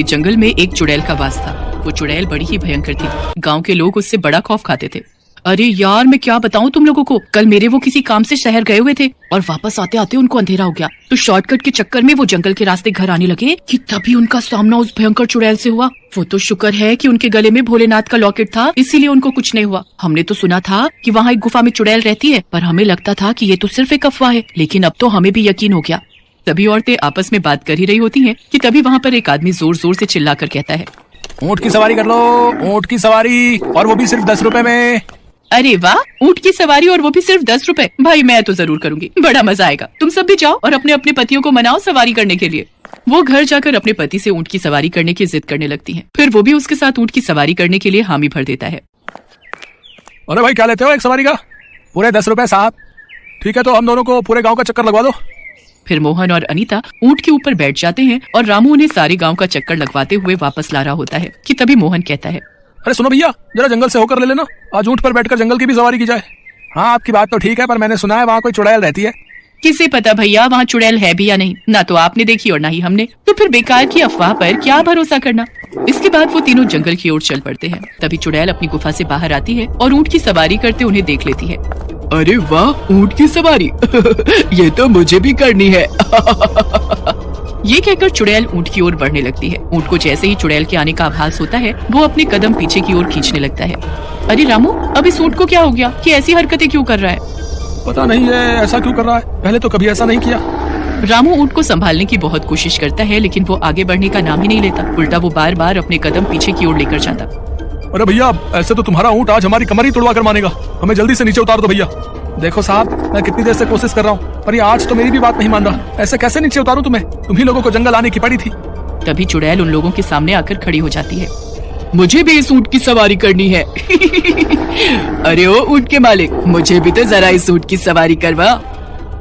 जंगल में एक चुड़ैल का वास था। वो चुड़ैल बड़ी ही भयंकर थी। गांव के लोग उससे बड़ा खौफ खाते थे। अरे यार, मैं क्या बताऊं तुम लोगों को, कल मेरे वो किसी काम से शहर गए हुए थे और वापस आते आते उनको अंधेरा हो गया। तो शॉर्टकट के चक्कर में वो जंगल के रास्ते घर आने लगे कि तभी उनका सामना उस भयंकर चुड़ैल से हुआ। वो तो शुक्र है कि उनके गले में भोलेनाथ का लॉकेट था, इसीलिए उनको कुछ नहीं हुआ। हमने तो सुना था कि वहाँ एक गुफा में चुड़ैल रहती है, पर हमें लगता था कि ये तो सिर्फ एक अफवाह है, लेकिन अब तो हमें भी यकीन हो गया। तभी औरतें आपस में बात कर ही रही होती हैं कि तभी वहाँ पर एक आदमी जोर जोर से चिल्लाकर कहता है, ऊँट की सवारी कर लो, ऊँट की सवारी, और वो भी सिर्फ 10 रुपए में। अरे वाह, ऊँट की सवारी और वो भी सिर्फ 10 रुपए। भाई मैं तो जरूर करूंगी, बड़ा मजा आएगा। तुम सब भी जाओ और अपने अपने पतियों को मनाओ सवारी करने के लिए। वो घर जाकर अपने पति से ऊँट की सवारी करने की जिद करने लगती हैं। फिर वो भी उसके साथ ऊँट की सवारी करने के लिए हामी भर देता है। अरे भाई, क्या लेते हो एक सवारी का? पूरे 10 रुपए साहब। ठीक है, तो हम दोनों को पूरे गाँव का चक्कर लगवा दो। फिर मोहन और अनीता ऊँट के ऊपर बैठ जाते हैं और रामू उन्हें सारे गांव का चक्कर लगवाते हुए वापस ला रहा होता है कि तभी मोहन कहता है, अरे सुनो भैया, जरा जंगल से होकर ले लेना, आज ऊँट पर बैठकर जंगल की भी सवारी की जाए। हाँ, आपकी बात तो ठीक है, पर मैंने सुना है वहाँ कोई चुड़ैल रहती है। किसे पता भैया वहाँ चुड़ैल है भी या नहीं, ना तो आपने देखी और ना ही हमने, तो फिर बेकार की अफवाह पर क्या भरोसा करना। इसके बाद वो तीनों जंगल की ओर चल पड़ते हैं। तभी चुड़ैल अपनी गुफा से बाहर आती है और ऊँट की सवारी करते उन्हें देख लेती है। अरे वाह, ऊँट की सवारी ये तो मुझे भी करनी है। ये कहकर चुड़ैल ऊँट की ओर बढ़ने लगती है। ऊँट को जैसे ही चुड़ैल के आने का आभास होता है, वो अपने कदम पीछे की ओर खींचने लगता है। अरे रामू, अब इस ऊँट को क्या हो गया कि ऐसी हरकतें क्यों कर रहा है? पता नहीं है ऐसा क्यों कर रहा है, पहले तो कभी ऐसा नहीं किया। रामू ऊँट को संभालने की बहुत कोशिश करता है, लेकिन वो आगे बढ़ने का नाम ही नहीं लेता। उल्टा वो बार बार अपने कदम पीछे की ओर लेकर जाता। अरे भैया, ऐसे तो तुम्हारा ऊँट आज हमारी कमर ही तोड़वा कर मानेगा। हमें जल्दी से नीचे उतार दो भैया। देखो साहब, मैं कितनी देर से कोशिश कर रहा हूँ, पर ये आज तो मेरी भी बात नहीं मान रहा। ऐसे कैसे नीचे उतारूं तुम्हें? तुम ही लोगों को जंगल आने की पड़ी थी। तभी चुड़ैल उन लोगों के सामने आकर खड़ी हो जाती है। मुझे भी इस ऊँट की सवारी करनी है। अरे ओ ऊँट के मालिक, मुझे भी तो जरा इस ऊँट की सवारी करवा।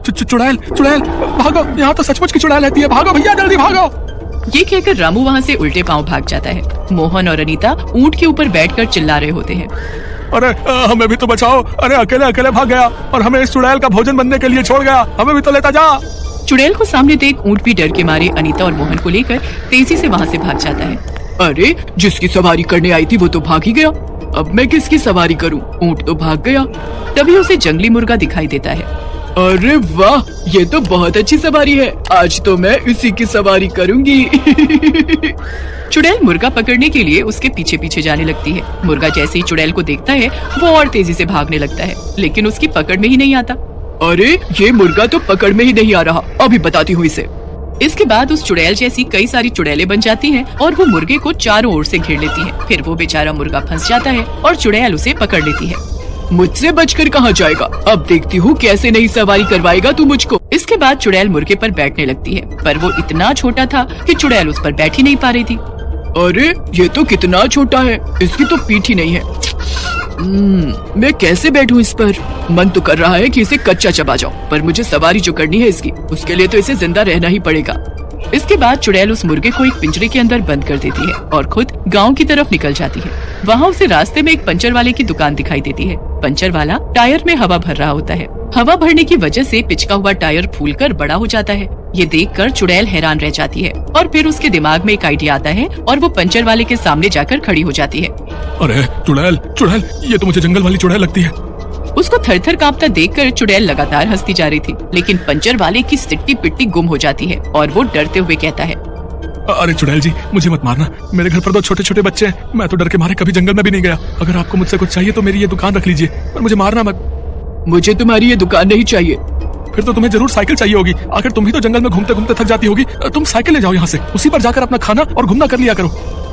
चुड़ैल, चुड़ैल, भागो, यहाँ तो सचमुच की चुड़ैल रहती है। भागो भैया, जल्दी भागो। ये कहकर रामू वहाँ से उल्टे पांव भाग जाता है। मोहन और अनीता ऊँट के ऊपर बैठकर चिल्ला रहे होते हैं, अरे हमें भी तो बचाओ। अरे अकेले अकेले भाग गया और हमें इस चुड़ैल का भोजन बनने के लिए छोड़ गया। हमें भी तो लेता जा। चुड़ैल को सामने देख ऊँट भी डर के मारे अनीता और मोहन को लेकर तेजी से वहाँ से भाग जाता है। अरे जिसकी सवारी करने आई थी वो तो भाग ही गया, अब मैं किसकी सवारी करूँ? ऊँट तो भाग गया। तभी उसे जंगली मुर्गा दिखाई देता है। अरे वाह, ये तो बहुत अच्छी सवारी है, आज तो मैं इसी की सवारी करूंगी। चुड़ैल मुर्गा पकड़ने के लिए उसके पीछे पीछे जाने लगती है। मुर्गा जैसे ही चुड़ैल को देखता है, वो और तेजी से भागने लगता है, लेकिन उसकी पकड़ में ही नहीं आता। अरे ये मुर्गा तो पकड़ में ही नहीं आ रहा, अभी बताती हूँ इसे। इसके बाद उस चुड़ैल जैसी कई सारी चुड़ैलें बन जाती हैं और वो मुर्गे को चारों ओर से घेर लेती हैं। फिर वो बेचारा मुर्गा फंस जाता है और चुड़ैल उसे पकड़ लेती है। मुझसे बचकर कहाँ जाएगा, अब देखती हूँ कैसे नई सवारी करवाएगा तू मुझको। इसके बाद चुड़ैल मुर्गे पर बैठने लगती है, पर वो इतना छोटा था कि चुड़ैल उस पर बैठ ही नहीं पा रही थी। अरे ये तो कितना छोटा है, इसकी तो पीठ ही नहीं है। मैं कैसे बैठूं इस पर? मन तो कर रहा है कि इसे कच्चा चबा जाऊं, पर मुझे सवारी जो करनी है इसकी, उसके लिए तो इसे जिंदा रहना ही पड़ेगा। इसके बाद चुड़ैल उस मुर्गे को एक पिंजरे के अंदर बंद कर देती है और खुद गांव की तरफ निकल जाती है। वहाँ उसे रास्ते में एक पंचर वाले की दुकान दिखाई देती है। पंचर वाला टायर में हवा भर रहा होता है। हवा भरने की वजह से पिचका हुआ टायर फूलकर बड़ा हो जाता है। ये देखकर चुड़ैल हैरान रह जाती है और फिर उसके दिमाग में एक आइडिया आता है और वो पंचर वाले के सामने जाकर खड़ी हो जाती है। अरे चुड़ैल, चुड़ैल, ये तो मुझे जंगल वाली चुड़ैल लगती है। उसको थरथर कांपता देखकर चुड़ैल लगातार हंसती जा रही थी, लेकिन पंचर वाले की सिट्टी पिट्टी गुम हो जाती है और वो डरते हुए कहता है, अरे चुड़ैल जी, मुझे मत मारना, मेरे घर पर 2 छोटे छोटे बच्चे हैं, मैं तो डर के मारे कभी जंगल में भी नहीं गया। अगर आपको मुझसे कुछ चाहिए तो मेरी ये दुकान रख लीजिए, पर मुझे मारना मत। मुझे तुम्हारी ये दुकान नहीं चाहिए। फिर तो तुम्हें जरूर साइकिल चाहिए होगी, आखिर तुम ही तो जंगल में घूमते घूमते थक जाती होगी। तुम साइकिल ले जाओ यहाँ से, उसी पर जाकर अपना खाना और घूमना कर लिया करो।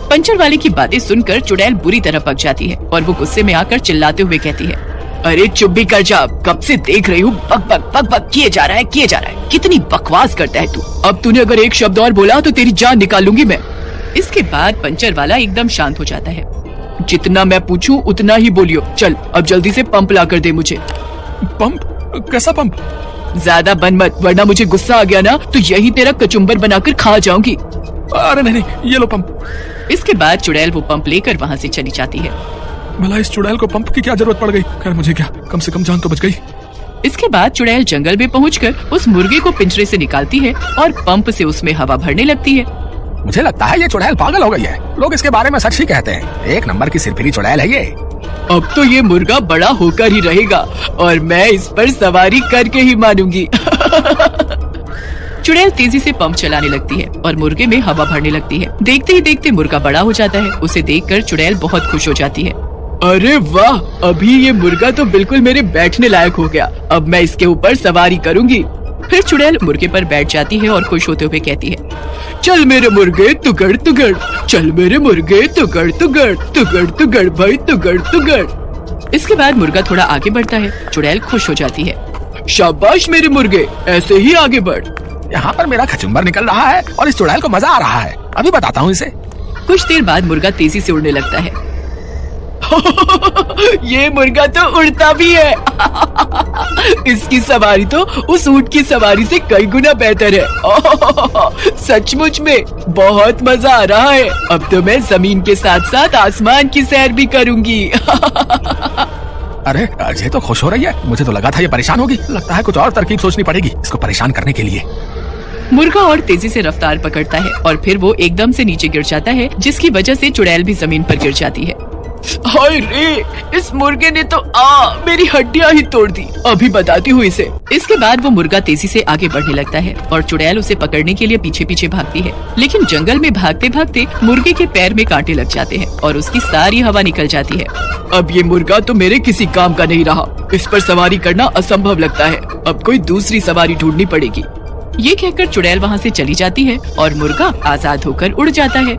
पंचर वाले की बातें सुनकर चुड़ैल बुरी तरह पक जाती है और वो गुस्से में आकर चिल्लाते हुए कहती है, अरे चुप भी कर जा, कब से देख रही हूँ बक बक बक बक किए जा रहा है, किए जा रहा है, कितनी बकवास करता है तू। अब तूने अगर एक शब्द और बोला तो तेरी जान निकालूंगी मैं। इसके बाद पंचर वाला एकदम शांत हो जाता है। जितना मैं पूछूं उतना ही बोलियो, चल अब जल्दी से पंप ला कर दे मुझे। पंप? कैसा पंप? ज्यादा बन मत, वरना मुझे गुस्सा आ गया ना तो यही तेरा कचुम्बर बनाकर खा जाऊंगी। अरे नहीं, ये लो पंप। इसके बाद चुड़ैल वो पंप लेकर वहाँ से चली जाती है। भला इस चुड़ैल को पंप की क्या जरूरत पड़ गई? खैर मुझे क्या, कम से कम जान तो बच गई। इसके बाद चुड़ैल जंगल में पहुंचकर उस मुर्गे को पिंजरे से निकालती है और पंप से उसमें हवा भरने लगती है। मुझे लगता है ये चुड़ैल पागल हो गई है। लोग इसके बारे में सच ही कहते हैं। एक नंबर की सिरफिरी चुड़ैल है ये। अब तो ये मुर्गा बड़ा होकर ही रहेगा और मैं इस पर सवारी करके ही मानूंगी। चुड़ैल तेजी से पंप चलाने लगती है और मुर्गे में हवा भरने लगती है। देखते ही देखते मुर्गा बड़ा हो जाता है। उसे देखकर चुड़ैल बहुत खुश हो जाती है। अरे वाह, अभी ये मुर्गा तो बिल्कुल मेरे बैठने लायक हो गया। अब मैं इसके ऊपर सवारी करूंगी। फिर चुड़ैल मुर्गे पर बैठ जाती है और खुश होते हुए कहती है, चल मेरे मुर्गे तुगड़ तुगड़, चल मेरे मुर्गे तुगड़ तुगड़, तुगड़ तुगड़ भाई तुगड़ तुगड़। इसके बाद मुर्गा थोड़ा आगे बढ़ता है। चुड़ैल खुश हो जाती है। शाबाश मेरे मुर्गे, ऐसे ही आगे बढ़। यहाँ पर मेरा खचुम्बर निकल रहा है और इस चुड़ैल को मजा आ रहा है। अभी बताता हूँ इसे। कुछ देर बाद मुर्गा तेजी से उड़ने लगता है। ये मुर्गा तो उड़ता भी है। इसकी सवारी तो उस ऊंट की सवारी से कई गुना बेहतर है। सचमुच में बहुत मजा आ रहा है। अब तो मैं जमीन के साथ साथ आसमान की सैर भी करूंगी। अरे ये तो खुश हो रही है। मुझे तो लगा था ये परेशान होगी। लगता है कुछ और तरकीब सोचनी पड़ेगी इसको परेशान करने के लिए। मुर्गा और तेजी से रफ्तार पकड़ता है और फिर वो एकदम से नीचे गिर जाता है, जिसकी वजह से चुड़ैल भी जमीन पर गिर जाती है। हाय रे, इस मुर्गे ने तो मेरी हड्डियां ही तोड़ दी। अभी बताती हूँ इसे। इसके बाद वो मुर्गा तेजी से आगे बढ़ने लगता है और चुड़ैल उसे पकड़ने के लिए पीछे पीछे भागती है। लेकिन जंगल में भागते भागते मुर्गे के पैर में कांटे लग जाते हैं और उसकी सारी हवा निकल जाती है। अब ये मुर्गा तो मेरे किसी काम का नहीं रहा। इस पर सवारी करना असंभव लगता है। अब कोई दूसरी सवारी ढूंढनी पड़ेगी। ये कहकर चुड़ैल वहाँ से चली जाती है और मुर्गा आजाद होकर उड़ जाता है।